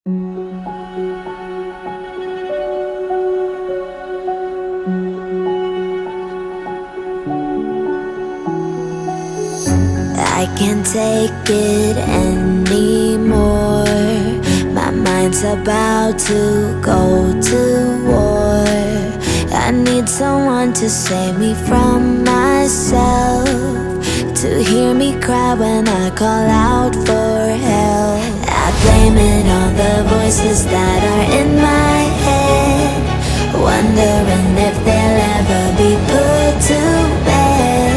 I can't take it anymore. My mind's about to go to war. I need someone to save me from myself, to hear me cry when I call out for help. I blame it on the voices that are in my head, wondering if they'll ever be put to bed.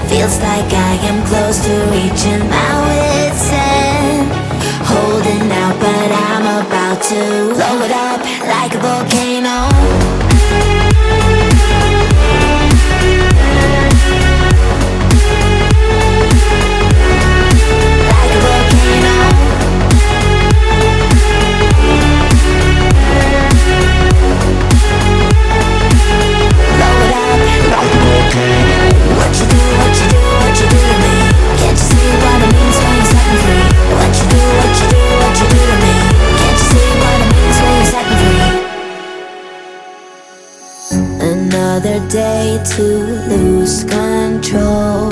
Feels like I am close to reaching my wit's end, holding out but I'm about to blow it up like a volcano. Another day to lose control.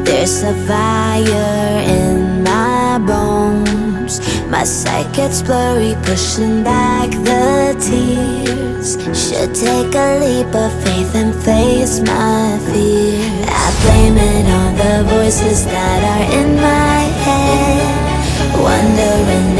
There's a fire in my bones. My sight gets blurry, pushing back the tears. Should take a leap of faith and face my fear. I blame it on the voices that are in my head, wondering